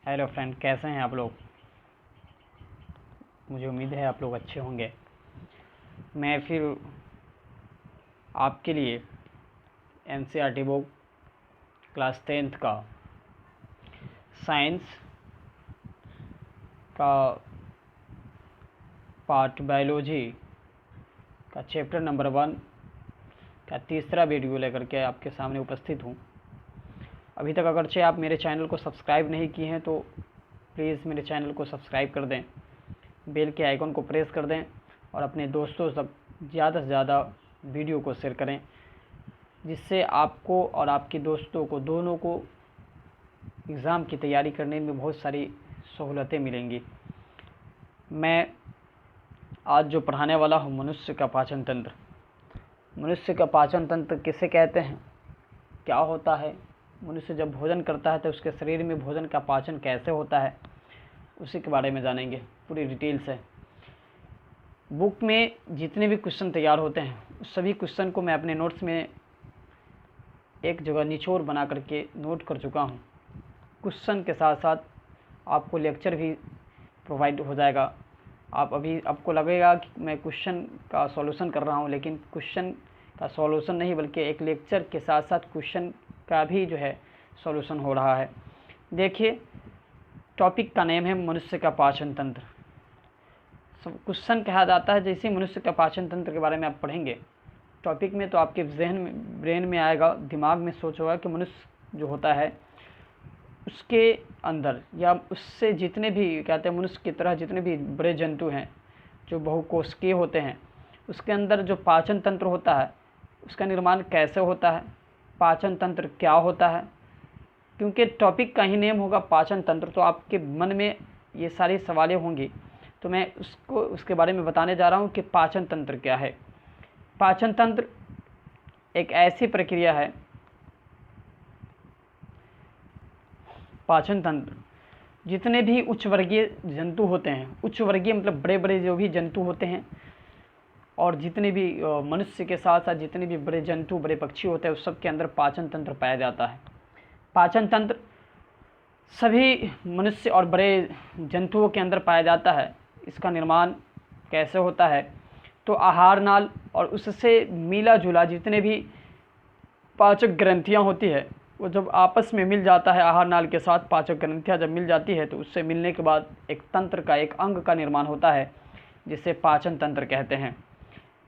Hello friend, कैसे हैं आप लोग। मुझे उम्मीद है आप लोग अच्छे होंगे। मैं फिर आपके लिए एनसीईआरटी बुक क्लास 10th का साइंस का पार्ट बायोलॉजी का चैप्टर नंबर 1 का तीसरा वीडियो लेकर के आपके सामने उपस्थित हूँ। अभी तक अगरचे आप मेरे चैनल को सब्सक्राइब नहीं किए हैं तो प्लीज़ मेरे चैनल को सब्सक्राइब कर दें, बेल के आइकन को प्रेस कर दें और अपने दोस्तों तक ज़्यादा से ज़्यादा वीडियो को शेयर करें, जिससे आपको और आपके दोस्तों को दोनों को एग्ज़ाम की तैयारी करने में बहुत सारी सहूलतें मिलेंगी। मैं आज जो पढ़ाने वाला हूँ, मनुष्य का पाचन तंत्र। मनुष्य का पाचन तंत्र किसे कहते हैं, क्या होता है, मनुष्य जब भोजन करता है तो उसके शरीर में भोजन का पाचन कैसे होता है, उसी के बारे में जानेंगे पूरी डिटेल से। बुक में जितने भी क्वेश्चन तैयार होते हैं उस सभी क्वेश्चन को मैं अपने नोट्स में एक जगह निचोड़ बना करके नोट कर चुका हूँ। क्वेश्चन के साथ साथ आपको लेक्चर भी प्रोवाइड हो जाएगा। आपको लगेगा कि मैं क्वेश्चन का सॉल्यूशन कर रहा हूँ, लेकिन क्वेश्चन का सॉल्यूशन नहीं बल्कि एक लेक्चर के साथ साथ क्वेश्चन का भी जो है सॉल्यूशन हो रहा है। देखिए, टॉपिक का नेम है मनुष्य का पाचन तंत्र। क्वेश्चन कहा जाता है जैसे मनुष्य का पाचन तंत्र के बारे में आप पढ़ेंगे टॉपिक में तो आपके ब्रेन में आएगा, दिमाग में सोच होगा कि मनुष्य जो होता है उसके अंदर या उससे जितने भी कहते हैं मनुष्य की तरह जितने भी बड़े जंतु हैं जो बहुकोशिकीय होते हैं, उसके अंदर जो पाचन तंत्र होता है उसका निर्माण कैसे होता है, पाचन तंत्र क्या होता है। क्योंकि टॉपिक का ही नेम होगा पाचन तंत्र, तो आपके मन में ये सारी सवालें होंगी, तो मैं उसके बारे में बताने जा रहा हूँ कि पाचन तंत्र क्या है। पाचन तंत्र एक ऐसी प्रक्रिया है, पाचन तंत्र जितने भी उच्च वर्गीय जंतु होते हैं, उच्च वर्गीय मतलब बड़े बड़े जो भी जंतु होते हैं, और जितने भी मनुष्य के साथ साथ जितने भी बड़े जंतु बड़े पक्षी होते हैं उस सब के अंदर पाचन तंत्र पाया जाता है। पाचन तंत्र सभी मनुष्य और बड़े जंतुओं के अंदर पाया जाता है। इसका निर्माण कैसे होता है, तो आहार नाल और उससे मिला जुला जितने भी पाचक ग्रंथियां होती है वो जब आपस में मिल जाता है, आहार नाल के साथ पाचक ग्रंथियां जब मिल जाती है तो उससे मिलने के बाद एक तंत्र का, एक अंग का निर्माण होता है जिसे पाचन तंत्र कहते हैं।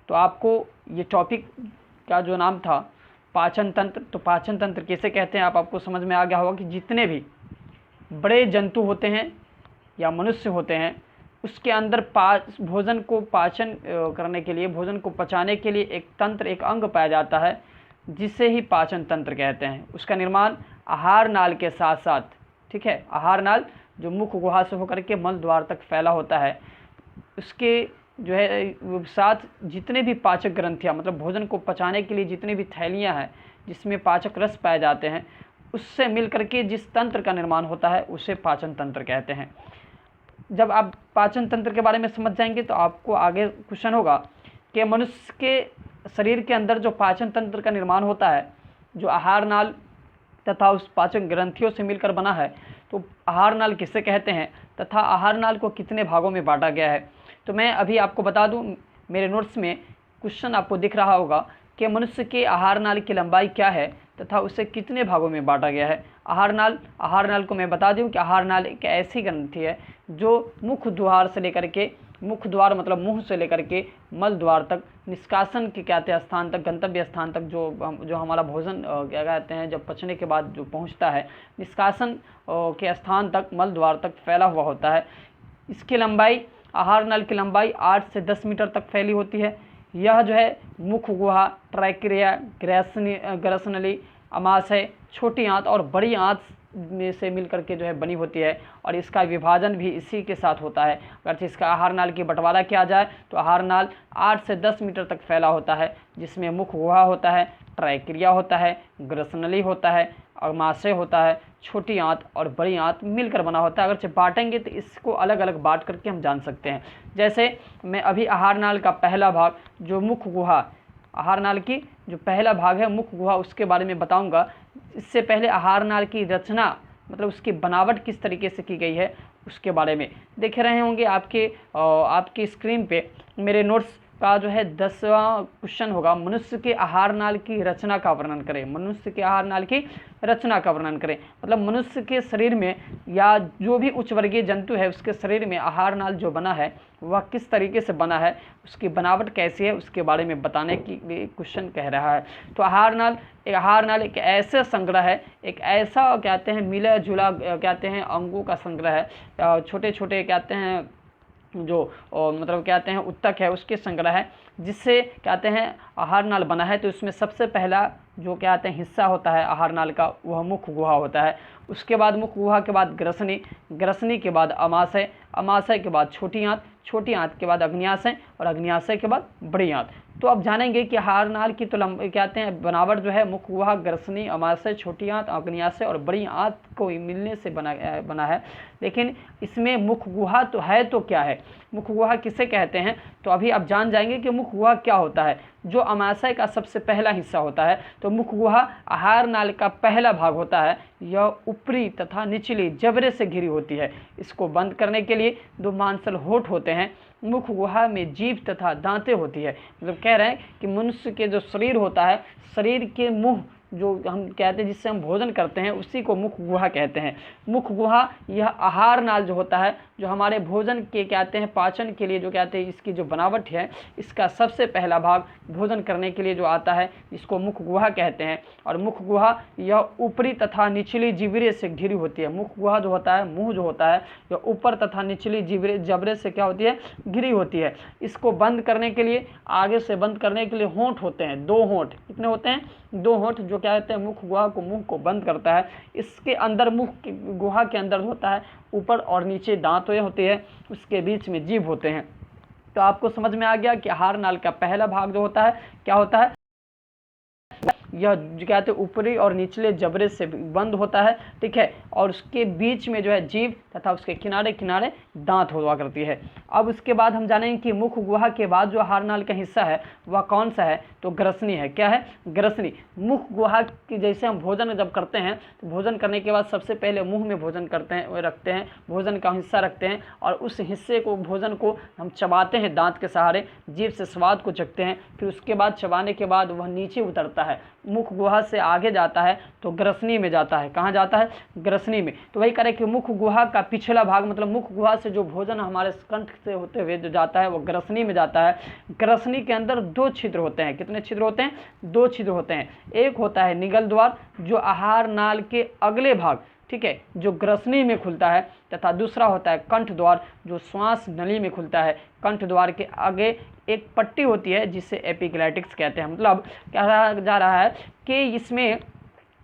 तो आपको ये टॉपिक का जो नाम था पाचन तंत्र, तो पाचन तंत्र किसे कहते हैं आपको समझ में आ गया होगा कि जितने भी बड़े जंतु होते हैं या मनुष्य होते हैं उसके अंदर भोजन को पाचन करने के लिए, भोजन को पचाने के लिए एक तंत्र, एक अंग पाया जाता है जिसे ही पाचन तंत्र कहते हैं। उसका निर्माण आहार नाल के साथ साथ, ठीक है, आहार नाल जो मुख गुहा से होकर के मल द्वार तक फैला होता है, उसके जो है साथ जितने भी पाचक ग्रंथियाँ मतलब भोजन को पचाने के लिए जितनी भी थैलियाँ हैं जिसमें पाचक रस पाए जाते हैं, उससे मिल करके जिस तंत्र का निर्माण होता है उसे पाचन तंत्र कहते हैं। जब आप पाचन तंत्र के बारे में समझ जाएंगे तो आपको आगे क्वेश्चन होगा कि मनुष्य के शरीर के अंदर जो पाचन तंत्र का निर्माण होता है, जो आहार नाल तथा उस पाचन ग्रंथियों से मिलकर बना है, तो आहार नाल किसे कहते हैं तथा आहार नाल को कितने भागों में बांटा गया है। तो मैं अभी आपको बता दूं, मेरे नोट्स में क्वेश्चन आपको दिख रहा होगा कि मनुष्य के आहार नाल की लंबाई क्या है तथा उसे कितने भागों में बांटा गया है। आहार नाल को मैं बता दूं कि आहार नाल एक ऐसी ग्रंथि है जो मुख द्वार से लेकर के, मुख द्वार मतलब मुंह से लेकर के मल द्वार तक, निष्कासन के कहते हैं स्थान तक, गंतव्य स्थान तक, जो हमारा भोजन क्या कहते हैं जब पचने के बाद जो पहुंचता है निष्कासन के स्थान तक, मल द्वार तक फैला हुआ होता है। इसकी लंबाई, आहार नल की लंबाई 8 से 10 मीटर तक फैली होती है। यह जो है मुख गुहा, ट्रैकिया, ग्रसनली, अमाशय, छोटी आंत और बड़ी आंत में से मिलकर के जो है बनी होती है, और इसका विभाजन भी इसी के साथ होता है। अगर इसका आहार नाल की बंटवारा किया जाए तो आहार नाल 8 से 10 मीटर तक फैला होता है, जिसमें मुख गुहा होता है, ट्रैकिया होता है, ग्रसनली होता है, अमाशय होता है, छोटी आंत और बड़ी आंत मिलकर बना होता है। अगर बांटेंगे तो इसको अलग अलग बांट करके हम जान सकते हैं। जैसे मैं अभी आहार नाल का पहला भाग जो मुख गुहा, आहार नाल की जो पहला भाग है मुख गुहा, उसके बारे में बताऊंगा। इससे पहले आहार नाल की रचना मतलब उसकी बनावट किस तरीके से की गई है उसके बारे में देख रहे होंगे। आपकी स्क्रीन पे मेरे नोट्स का जो है 10वां क्वेश्चन होगा, मनुष्य के आहार नाल की रचना का वर्णन करें। मनुष्य के आहार नाल की रचना का वर्णन करें मतलब मनुष्य के शरीर में या जो भी उच्च वर्गीय जंतु है उसके शरीर में आहार नाल जो बना है वह किस तरीके से बना है, उसकी बनावट कैसी है, उसके बारे में बताने की क्वेश्चन कह रहा है। तो आहार नाल एक ऐसा संग्रह है, एक ऐसा कहते हैं मिला जुला कहते हैं अंगों का संग्रह है, छोटे छोटे कहते हैं जो मतलब कहते हैं उत्तक है उसके संग्रह है, जिससे कहते हैं आहार नाल बना है। तो इसमें सबसे पहला जो कहते हैं हिस्सा होता है आहार नाल का वह मुख गुहा होता है। उसके बाद मुख गुहा के बाद ग्रसनी के बाद अमाशय के बाद छोटी आंत के बाद अग्न्याशय और अग्न्याशय के बाद बड़ी आंत। तो अब जानेंगे कि आहार नाल की तो कहते हैं बनावट जो है मुख गुहा, ग्रसनी, अमाशय, छोटी आंत, अग्न्याशय और बड़ी आंत को मिलने से बना है। लेकिन इसमें मुख गुहा तो है तो क्या है, मुख गुहा किसे कहते हैं, तो अभी आप जान जाएंगे कि मुख गुहा क्या होता है, जो अमाशय का सबसे पहला हिस्सा होता है। तो मुख गुहा आहार नाल का पहला भाग होता है। यह ऊपरी तथा निचली जबड़े से घिरी होती है। इसको बंद करने के लिए 2 मांसल होठ होते हैं। मुख गुहा में जीभ तथा दांतें होती है। मतलब कह रहे हैं कि मनुष्य के जो शरीर होता है, शरीर के मुंह जो हम कहते हैं जिससे हम भोजन करते हैं उसी को मुख गुहा कहते हैं। मुख गुहा यह आहार नाल जो होता है, जो हमारे भोजन के कहते हैं पाचन के लिए जो कहते हैं इसकी जो बनावट है, इसका सबसे पहला भाग भोजन करने के लिए जो आता है इसको मुख गुहा कहते हैं। और मुख गुहा यह ऊपरी तथा निचली जिब्रे से घिरी होती है। मुख गुहा जो होता है, मुंह जो होता है, यह ऊपर तथा निचली जबड़े से क्या होती है, घिरी होती है। इसको बंद करने के लिए, आगे से बंद करने के लिए होंठ होते हैं, 2 होंठ। कितने होते हैं, 2 होंठ, जो क्या कहते हैं मुख गुहा को, मुंह को बंद करता है। इसके अंदर मुख की गुहा के अंदर होता है ऊपर और नीचे दांतें होती है, उसके बीच में जीभ होते हैं। तो आपको समझ में आ गया कि आहार नाल का पहला भाग जो होता है क्या होता है, यह जो कहते हैं ऊपरी और निचले जबड़े से बंद होता है, ठीक है, और उसके बीच में जो है जीभ तथा उसके किनारे किनारे दांत हुआ करती है। अब उसके बाद हम जानेंगे कि मुख गुहा के बाद जो आहार नाल का हिस्सा है वह कौन सा है, तो ग्रसनी है। क्या है, ग्रसनी। मुख गुहा की जैसे हम भोजन जब करते हैं तो भोजन करने के बाद सबसे पहले मुंह में भोजन रखते हैं, भोजन का हिस्सा रखते हैं, और उस हिस्से को, भोजन को हम चबाते हैं दांत के सहारे, जीभ से स्वाद को चखते हैं। फिर उसके बाद चबाने के बाद वह नीचे उतरता है, मुख गुहा से आगे जाता है तो ग्रसनी में जाता है। कहाँ जाता है, ग्रसनी में। तो वही करें कि मुख गुहा का पिछला भाग, मतलब मुख गुहा से जो भोजन हमारे कंठ से होते हुए जो जाता है वो ग्रसनी में जाता है। ग्रसनी के अंदर 2 छिद्र होते हैं। कितने छिद्र होते हैं, 2 छिद्र होते हैं। एक होता है निगल द्वार जो आहार नाल के अगले भाग, ठीक है, जो ग्रसनी में खुलता है, तथा दूसरा होता है कंठ द्वार जो श्वास नली में खुलता है। कंठ द्वार के आगे एक पट्टी होती है जिसे एपिग्लैटिक्स कहते हैं। मतलब कहा जा रहा है कि इसमें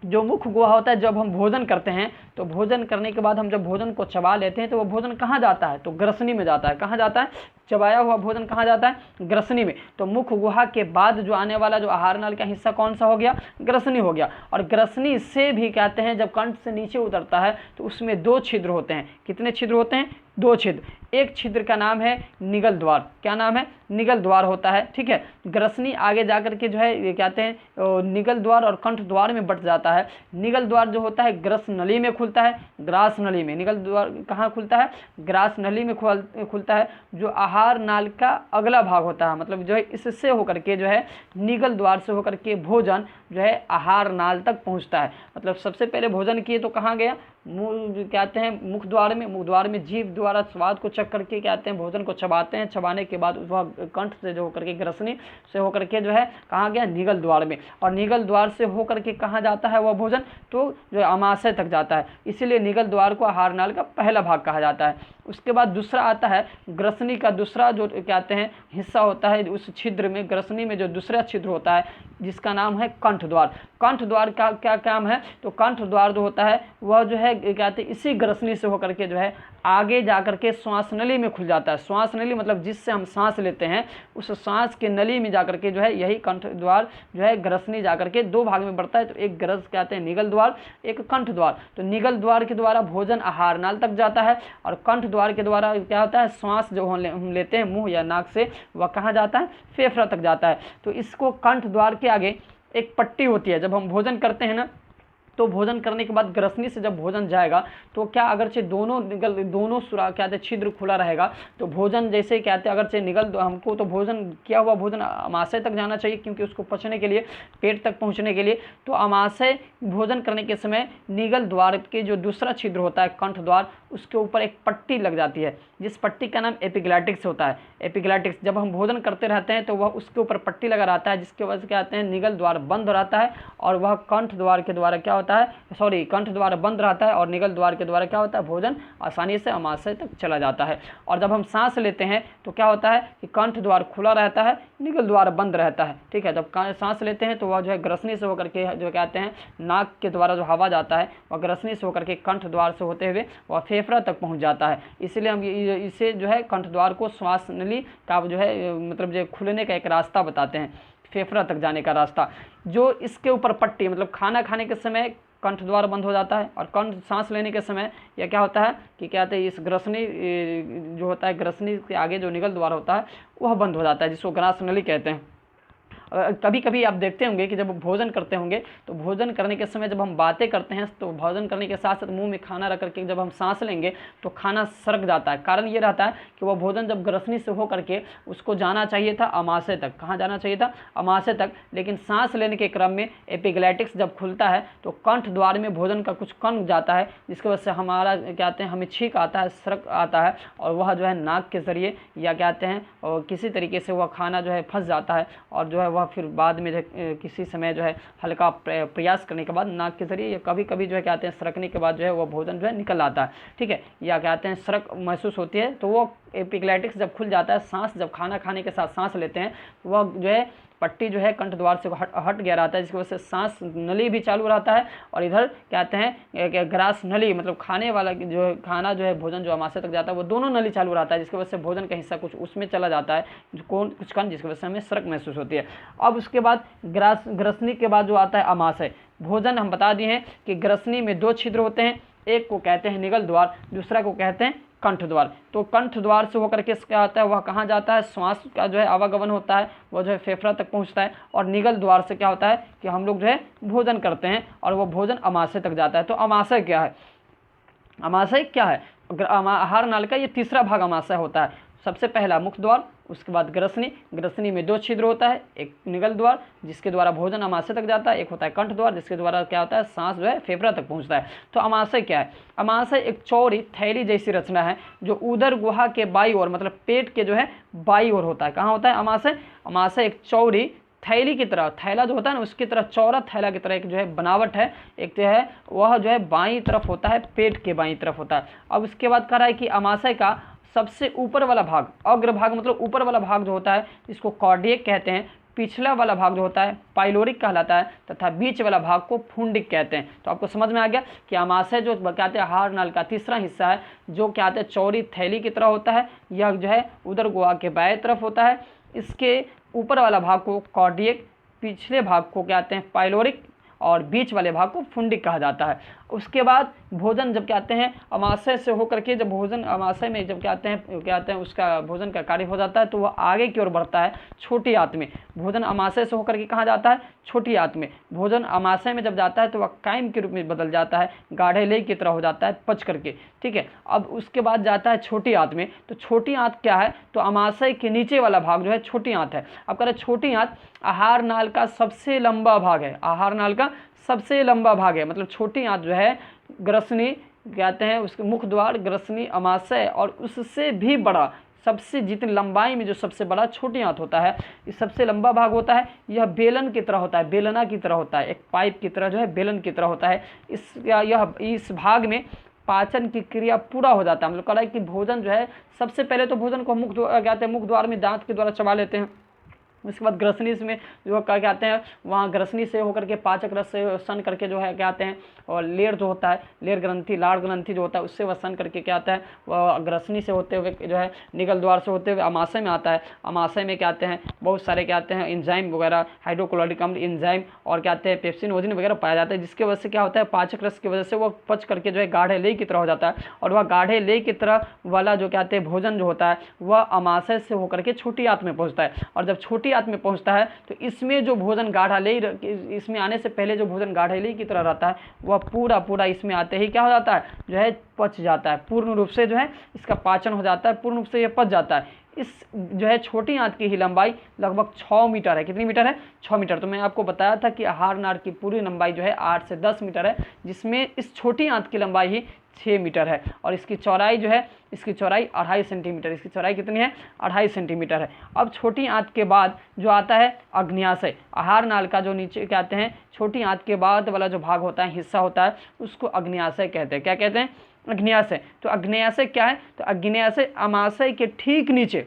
जो मुख गुहा होता है, जब हम भोजन करते हैं तो भोजन करने के बाद हम जब भोजन को चबा लेते हैं तो वो भोजन कहाँ जाता है, तो ग्रसनी में जाता है। कहाँ जाता है, चबाया हुआ भोजन कहाँ जाता है, ग्रसनी में। तो मुख गुहा के बाद जो आने वाला जो आहार नाल का हिस्सा कौन सा हो गया, ग्रसनी हो गया। और ग्रसनी से भी कहते हैं जब कंठ से नीचे उतरता है तो उसमें 2 छिद्र होते हैं। कितने छिद्र होते हैं, 2 छिद्र। एक छिद्र का नाम है निगल द्वार। क्या नाम है, निगल द्वार होता है, ठीक है। ग्रसनी आगे जाकर के जो है ये कहते हैं निगल द्वार और कंठ द्वार में बट जाता है। निगल द्वार जो होता है ग्रस नली में खुलता है, ग्रास नली में। निगल द्वार कहाँ खुलता है, ग्रास नली में खुलता है, जो आहार नाल का अगला भाग होता है। मतलब जो है इससे होकर के जो है निगल द्वार से होकर के भोजन जो है आहार नाल तक पहुँचता है। मतलब सबसे पहले भोजन किए तो कहाँ गया, कहते हैं मुख द्वार में। मुख द्वार में जीभ द्वारा स्वाद को चख करके कहते हैं भोजन को चबाते हैं। चबाने के बाद वह कंठ से जो होकर के ग्रसनी से होकर के जो है कहाँ गया, निगल द्वार में। और निगल द्वार से होकर के कहाँ जाता है वह भोजन, तो जो अमाशय तक जाता है। इसीलिए निगल द्वार को आहार नाल का पहला भाग कहा जाता है। उसके बाद दूसरा आता है ग्रसनी का दूसरा जो कहते हैं हिस्सा होता है। उस छिद्र में, ग्रसनी में जो दूसरा छिद्र होता है जिसका नाम है कंठ द्वार। कंठ द्वार का क्या काम है, तो कंठ द्वार जो होता है वह जो है कहते हैं इसी ग्रसनी से होकर के जो है आगे जाकर के श्वास नली में खुल जाता है। श्वास नली मतलब जिससे हम सांस लेते हैं उस सांस के नली में जाकर के जो है यही कंठ द्वार जो है ग्रसनी जाकर के 2 भाग में बढ़ता है। तो एक ग्रस कहते हैं निगल द्वार, एक कंठ द्वार। तो निगल द्वार के द्वारा भोजन आहार नाल तक जाता है और कंठ द्वार के द्वारा क्या होता है, श्वास जो हम लेते हैं मुंह या नाक से वह कहाँ जाता है, फेफड़ा तक जाता है। तो इसको कंठ द्वार के आगे एक पट्टी होती है। जब हम भोजन करते हैं ना तो भोजन करने के बाद ग्रसनी से जब भोजन जाएगा तो क्या अगरचे दोनों सुराख क्या कहते हैं छिद्र खुला रहेगा, तो भोजन जैसे कहते हैं अगरचे हमको तो भोजन किया हुआ भोजन अमाशय तक जाना चाहिए, क्योंकि उसको पचने के लिए, पेट तक पहुंचने के लिए। तो अमाशय भोजन करने के समय निगल द्वार के जो दूसरा छिद्र होता है, कंठ द्वार, उसके ऊपर एक पट्टी लग जाती है, जिस पट्टी का नाम एपिग्लैटिक्स होता है। एपिग्लैटिक्स जब हम भोजन करते रहते हैं तो वह उसके ऊपर पट्टी लगा रहता है, जिसके वजह से क्या कहते हैं निगल द्वार बंद रहता है, और वह कंठ द्वार के द्वारा क्या होता है, कंठ द्वार बंद रहता है और निगल द्वार के द्वारा क्या होता है, भोजन आसानी से अमाशय तक चला जाता है। और जब हम सांस लेते हैं तो क्या होता है कि कंठ द्वार खुला रहता है, निगल द्वार बंद रहता है। ठीक है, जब सांस लेते हैं तो वह जो है ग्रसनी से होकर के जो कहते हैं नाक के द्वारा जो हवा जाता है वह ग्रसनी से होकर के कंठ द्वार से होते हुए वह फेफड़ा तक पहुंच जाता है। इसलिए हम इसे जो है कंठ द्वार को श्वास नली का जो है मतलब जो खुलने का एक रास्ता बताते हैं, फेफड़ा तक जाने का रास्ता। जो इसके ऊपर पट्टी मतलब खाना खाने के समय कंठ द्वार बंद हो जाता है, और कंठ सांस लेने के समय यह क्या होता है कि क्या कहते हैं इस ग्रसनी जो होता है, ग्रसनी के आगे जो निगल द्वार होता है वह बंद हो जाता है, जिसको ग्रास नली कहते हैं। कभी कभी आप देखते होंगे कि जब भोजन करते होंगे तो भोजन करने के समय जब हम बातें करते हैं तो भोजन करने के साथ साथ मुंह में खाना रख करके जब हम सांस लेंगे तो खाना सरक जाता है। कारण ये रहता है कि वह भोजन जब ग्रसनी से हो करके उसको जाना चाहिए था अमाशय तक। कहाँ जाना चाहिए था? अमाशय तक। लेकिन सांस लेने के क्रम में एपिग्लैटिक्स जब खुलता है तो कंठ द्वार में भोजन का कुछ कण जाता है, जिसकी वजह से हमारा क्या कहते हैं हमें छींक आता है, सरक आता है, और वह जो है नाक के जरिए या कहते हैं और किसी तरीके से वह खाना जो है फंस जाता है, और जो है वह फिर बाद में जो किसी समय जो है हल्का प्रयास करने के बाद नाक के जरिए या कभी कभी जो है कहते हैं सरकने के बाद जो है वह भोजन जो है निकल आता है। ठीक है, या कहते हैं सरक महसूस होती है, तो वो एपिग्लैटिक्स जब खुल जाता है, सांस जब खाना खाने के साथ सांस लेते हैं तो वह जो है पट्टी जो है कंठ द्वार से हट गया रहता है, जिसकी वजह से सांस नली भी चालू रहता है, और इधर कहते हैं ग्रास नली मतलब खाने वाला जो खाना जो है भोजन जो अमाशय तक जाता है वो दोनों नली चालू रहता है, जिसकी वजह से भोजन का हिस्सा कुछ उसमें चला जाता है कुछ कण, जिसकी वजह से हमें सरक महसूस होती है। अब उसके बाद ग्रसनी के बाद जो आता है अमाशय भोजन। हम बता दिए हैं कि ग्रसनी में दो छिद्र होते हैं, एक को कहते हैं निगल द्वार, दूसरा को कहते हैं कंठ द्वार। तो कंठ द्वार से होकर के क्या आता है, वह कहाँ जाता है, श्वास का जो है आवागमन होता है, वह जो है फेफड़ा तक पहुँचता है, और निगल द्वार से क्या होता है कि हम लोग जो है भोजन करते हैं और वह भोजन अमाशय तक जाता है। तो अमाशय क्या है? अमाशय क्या है? आहार नाल का ये तीसरा भाग अमाशय होता है। सबसे पहला मुख द्वार, उसके बाद ग्रसनी। ग्रसनी में दो छिद्र होता है, एक निगल द्वार जिसके द्वारा भोजन अमाशय तक जाता है, एक होता है कंठ द्वार जिसके द्वारा क्या होता है सांस जो है फेफड़ा तक पहुंचता है। तो अमाशय क्या है? अमाशय एक चौड़ी थैली जैसी रचना है जो उदर गुहा के बाई ओर मतलब पेट के जो है बाई ओर होता है। कहाँ होता है अमाशय? अमाशय एक चौड़ी थैली की तरह, थैला जो होता है ना उसकी तरह, चौड़ा थैला की तरह एक जो है बनावट है, एक जो है वह जो है बाईं तरफ होता है, पेट के बाईं तरफ होता है। अब उसके बाद कह रहा है कि अमाशय का सबसे ऊपर वाला भाग, अग्रभाग मतलब ऊपर वाला भाग जो होता है इसको कार्डियक कहते हैं, पिछला वाला भाग जो होता है पाइलोरिक कहलाता है, तथा बीच वाला भाग को फुंडिक कहते हैं। तो आपको समझ में आ गया कि अमाशय जो कहते हैं आहार नाल का तीसरा हिस्सा है, जो कहते हैं चौड़ी थैली की तरह होता है, यह जो है उदर गुहा के बाएं तरफ होता है। इसके ऊपर वाला भाग को कार्डियक, पिछले भाग को कहते हैं पाइलोरिक, और बीच वाले भाग को फुंडिक कहा जाता है। उसके बाद भोजन जब कहते हैं अमाशय से होकर के, जब भोजन अमाशय में जब कहते हैं उसका भोजन का कार्य हो जाता है तो वह आगे की ओर बढ़ता है छोटी आंत में। भोजन अमाशय से होकर के कहाँ जाता है? छोटी आंत में। भोजन अमाशय में जब जाता है तो वह कायम के रूप में बदल जाता है, गाढ़े लेह की तरह हो जाता है पच करके। ठीक है, अब उसके बाद जाता है छोटी आंत में। तो छोटी आंत क्या है? तो अमाशय के नीचे वाला भाग जो है छोटी आंत है। अब कह रहे छोटी आंत आहार नाल का सबसे लंबा भाग है, आहार नाल का सबसे लंबा भाग है। मतलब छोटी आंत जो है ग्रसनी कहते हैं उसके मुख द्वार, ग्रसनी, अमाशय और उससे भी बड़ा, सबसे जितनी लंबाई में जो सबसे बड़ा छोटी आंत होता है, ये सबसे लंबा भाग होता है। यह बेलन की तरह होता है, बेलना की तरह होता है, एक पाइप की तरह जो है बेलन की तरह होता है। इस भाग में पाचन की क्रिया पूरा हो जाता है। मतलब कह रहा है कि भोजन जो है सबसे पहले तो भोजन को मुख द्वार में दांत के द्वारा चबा लेते हैं। उसके बाद ग्रसनी में जो क्या कहते हैं वहाँ ग्रसनी से होकर के पाचक रस से सन करके जो है क्या कहते हैं, और लेर जो होता है, लेर ग्रंथि, लाड़ ग्रंथि जो होता है उससे वह सन करके क्या आता है वह ग्रसनी से होते हुए जो है निगल द्वार से होते हुए अमाशय में आता है। अमाशय में क्या आते हैं बहुत सारे क्या आते हैं एंजाइम वगैरह, हाइड्रोक्लोरिक अम्ल एंजाइम और क्या आते हैं पेप्सिन ओजिन वगैरह पाया जाता है, जिसकी वजह से क्या होता है पाचक रस की वजह से वह पच करके जो है गाढ़े लेह की तरह हो जाता है। और वह गाढ़े लेह की तरह वाला जो कहते हैं भोजन जो होता है वह अमाशय से होकर के छोटी आंत में पहुँचता है। और जब छोटी आंत में पहुंचता है तो इसमें जो भोजन गाढ़ा इसमें आने से पहले जो भोजन गाढ़ा की तरह रहता है वह पूरा पूरा इसमें आते ही क्या हो जाता है, जो है पच जाता है, पूर्ण रूप से जो है इसका पाचन हो जाता है, पूर्ण रूप से यह पच जाता है। इस जो है छोटी आंत की ही लंबाई लगभग 6 मीटर है। कितनी मीटर है? 6 मीटर। तो मैं आपको बताया था कि आहार नाल की पूरी लंबाई जो है 8 से 10 मीटर है, जिसमें इस छोटी आंत की लंबाई ही 6 मीटर है और इसकी चौड़ाई जो है, इसकी चौड़ाई 2.5 सेंटीमीटर। इसकी चौड़ाई कितनी है? 2.5 सेंटीमीटर है। अब छोटी आंत के बाद जो आता है अग्न्याशय, आहार नाल का जो नीचे कहते हैं छोटी आंत के बाद वाला जो भाग होता है, हिस्सा होता है, उसको अग्न्याशय कहते हैं। क्या कहते हैं? अग्न्याशय। तो अग्न्याशय क्या है? तो अग्न्याशय अमाशय के ठीक नीचे,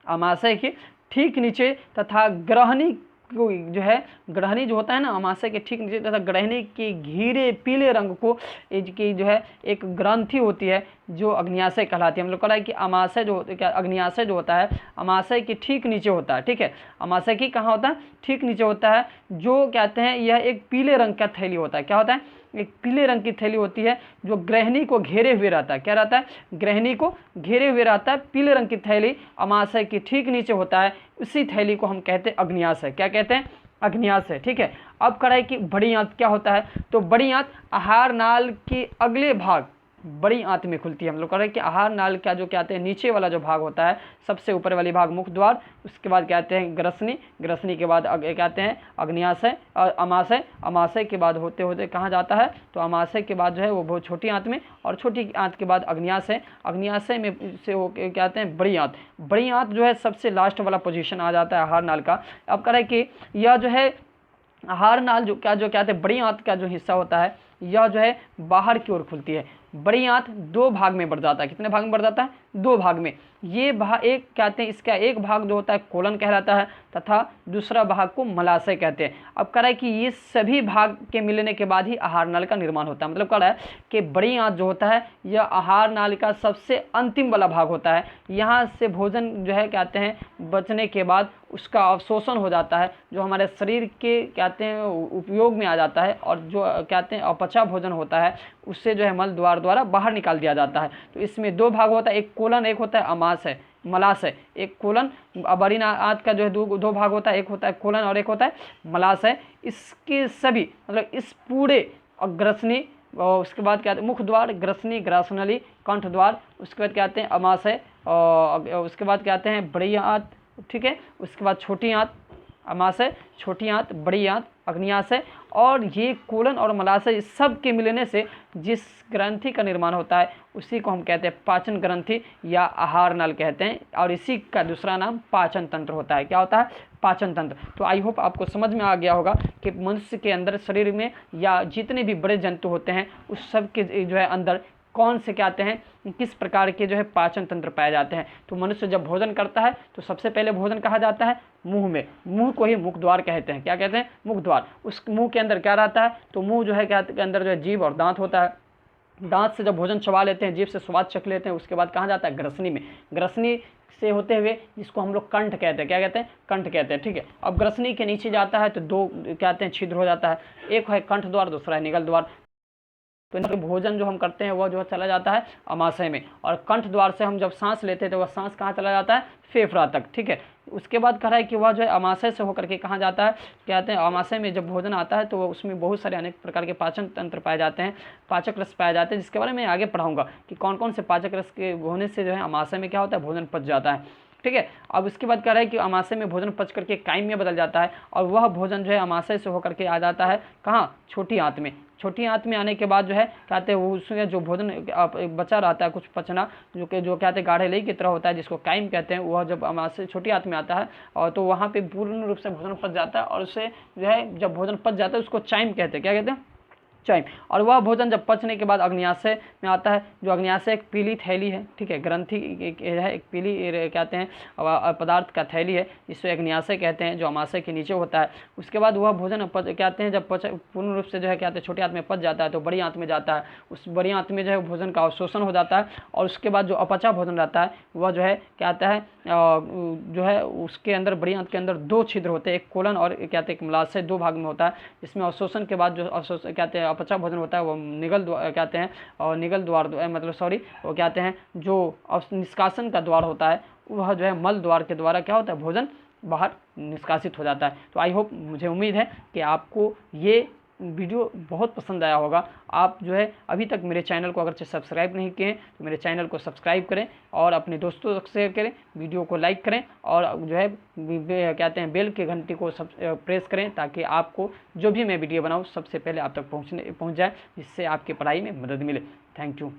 अमाशय के ठीक नीचे तथा ग्रहणी को जो है, ग्रहणी जो होता है ना अमाशय के ठीक नीचे तथा ग्रहणी के घिरे पीले रंग को की जो है एक ग्रंथि होती है जो अग्न्याशय कहलाती है। हम लोग कह रहा है कि अमाशय जो क्या अग्न्याशय जो होता है अमाशय के ठीक नीचे होता है। ठीक है, अमाशय की कहाँ होता है? ठीक नीचे होता है। जो कहते हैं यह एक पीले रंग का थैली होता है। क्या होता है? एक पीले रंग की थैली होती है जो ग्रहणी को घेरे हुए रहता है। क्या रहता है? ग्रहणी को घेरे हुए रहता है। पीले रंग की थैली अमाशय के ठीक नीचे होता है, उसी थैली को हम कहते हैं अग्न्याशय। क्या कहते हैं? अग्न्याशय। ठीक है, अब कढ़ाई की बड़ी आंत क्या होता है? तो बड़ी आंत आहार नाल के अगले भाग बड़ी आंत में खुलती है। हम लोग कह रहे हैं कि आहार नाल का जो कहते हैं नीचे वाला जो भाग होता है, सबसे ऊपर वाली भाग मुख द्वार, उसके बाद कहते हैं ग्रसनी, ग्रसनी के बाद कहते हैं अग्न्याशय, अमाशय, अमाशय के बाद होते होते कहाँ जाता है? तो अमाशय के बाद जो है वो बहुत छोटी आंत में, और छोटी आंत के बाद अग्न्याशय, अग्न्याशय में से वो कहते हैं बड़ी आंत। बड़ी आंत जो है सबसे लास्ट वाला पोजीशन आ जाता है आहार नाल का। अब कह रहे हैं कि यह जो है आहार नाल जो कहते हैं बड़ी आंत का जो हिस्सा होता है यह जो है बाहर की ओर खुलती है। बड़ी आंत 2 भाग में बढ़ जाता है। कितने भाग में बढ़ जाता है? 2 भाग में। ये भाग एक कहते हैं, इसका एक भाग जो होता है कोलन कहलाता है तथा दूसरा भाग को मलाशय कहते हैं। अब कह रहा है कि ये सभी भाग के मिलने के बाद ही आहार नाल का निर्माण होता है। मतलब कह रहा है कि बड़ी आंत जो होता है यह आहार नाल का सबसे अंतिम वाला भाग होता है। यहाँ से भोजन जो है कहते हैं बचने के बाद उसका अवशोषण हो जाता है, जो हमारे शरीर के कहते हैं उपयोग में आ जाता है, और जो कहते हैं अपचा भोजन होता है उससे जो है मल द्वार द्वारा बाहर निकाल दिया जाता है। तो इसमें 2 भाग होता है, एक कोलन, एक होता है अमाशय, मलाशय। एक कोलन, बड़ी आंत का जो है 2 भाग होता है, एक होता है कोलन और एक होता है मलाशय। इसके सभी मतलब इस पूरे ग्रसनी, और उसके बाद क्या मुख द्वार, ग्रसनी, ग्रासनली, कंठ द्वार, उसके बाद कहते हैं अमाशय, और उसके बाद कहते हैं बड़ी आंत। ठीक है, उसके बाद छोटी आंत, अमाशय, छोटी आंत, बड़ी आंत, अग्न्याशय, और ये कोलन और मलाशय सब के मिलने से जिस ग्रंथि का निर्माण होता है उसी को हम कहते हैं पाचन ग्रंथि या आहार नाल कहते हैं, और इसी का दूसरा नाम पाचन तंत्र होता है। क्या होता है? पाचन तंत्र। तो आई होप आपको समझ में आ गया होगा कि मनुष्य के अंदर, शरीर में या जितने भी बड़े जंतु होते हैं उस सब के जो है अंदर कौन से कहते हैं किस प्रकार के जो है पाचन तंत्र पाए जाते हैं। तो मनुष्य जब भोजन करता है तो सबसे पहले भोजन कहा जाता है मुंह में। मुंह को ही मुख द्वार कहते हैं। क्या कहते हैं? मुख द्वार। उस मुंह के अंदर क्या रहता है? तो मुंह जो है क्या के अंदर जो है जीभ और दांत होता है। दांत से जब भोजन चबा लेते हैं, जीभ से स्वाद चख लेते हैं, उसके बाद कहाँ जाता है? ग्रसनी में। ग्रसनी से होते हुए जिसको हम लोग कंठ कहते हैं। क्या कहते हैं? कंठ कहते हैं। ठीक है, अब ग्रसनी के नीचे जाता है तो 2 कहते हैं छिद्र हो जाता है, एक है कंठ द्वार, दूसरा है निगल द्वार। तो भोजन जो हम करते हैं वह जो चला जाता है अमाशय में, और कंठ द्वार से हम जब सांस लेते हैं तो वह सांस कहाँ चला जाता है? फेफड़ा तक। ठीक है, उसके बाद कह रहा है कि वह जो है अमाशय से होकर के कहाँ जाता है? कहते हैं अमाशय में जब भोजन आता है तो उसमें बहुत सारे अनेक प्रकार के पाचन तंत्र पाए जाते हैं, पाचक रस पाए जाते हैं, जिसके बारे में आगे पढ़ाऊंगा कि कौन कौन से पाचक रस के होने से जो है अमाशय में क्या होता है? भोजन पच जाता है। ठीक है, अब उसके बाद कह रहा है कि अमाशय में भोजन पच करके कायम में बदल जाता है, और वह भोजन जो है अमाशय से होकर के आ जाता है कहाँ? छोटी आंत में। छोटी आंत में आने के बाद जो है कहते हैं वो उसमें जो भोजन बचा रहता है कुछ पचना, जो कहते हैं गाढ़े लई की तरह होता है, जिसको कायम कहते हैं, वह जब अमाशय छोटी आंत में आता है और तो वहाँ पे पूर्ण रूप से भोजन पच जाता है, और उससे जो है जब भोजन पच जाता है उसको चाइम कहते हैं। क्या कहते हैं? चाइम। और वह भोजन जब पचने के बाद अग्न्याशय में आता है, जो अग्न्याशय एक पीली थैली है। ठीक है, ग्रंथि है, एक पीली कहते हैं पदार्थ का थैली है, जिसको अग्न्याशय कहते हैं, जो अमाशय के नीचे होता है। उसके बाद वह भोजन कहते हैं जब पूर्ण रूप से जो है कहते हैं छोटी आंत में पच जाता है तो बड़ी आंत में जाता है। उस बड़ी आंत में जो है भोजन का अवशोषण हो जाता है, और उसके बाद जो अपचा भोजन रहता है वह जो है कहता है जो है उसके अंदर बड़ी आंत के अंदर 2 छिद्र होते हैं, एक कोलन और कहते हैं मलाशय, 2 भाग में होता है। इसमें अवशोषण के बाद जो अवशोषण कहते हैं अपचा भोजन होता है वो निगल द्वार कहते हैं, और निगल द्वार मतलब सॉरी वो कहते हैं जो निष्कासन का द्वार होता है वह जो है मल द्वार के द्वारा क्या होता है? भोजन बाहर निष्कासित हो जाता है। तो आई होप, मुझे उम्मीद है कि आपको ये वीडियो बहुत पसंद आया होगा। आप जो है अभी तक मेरे चैनल को अगर सब्सक्राइब नहीं किए तो मेरे चैनल को सब्सक्राइब करें और अपने दोस्तों तक शेयर करें, वीडियो को लाइक करें और जो है कहते हैं बेल के घंटी को प्रेस करें, ताकि आपको जो भी मैं वीडियो बनाऊँ सबसे पहले आप तक पहुँच जाए, जिससे आपकी पढ़ाई में मदद मिले। Thank you.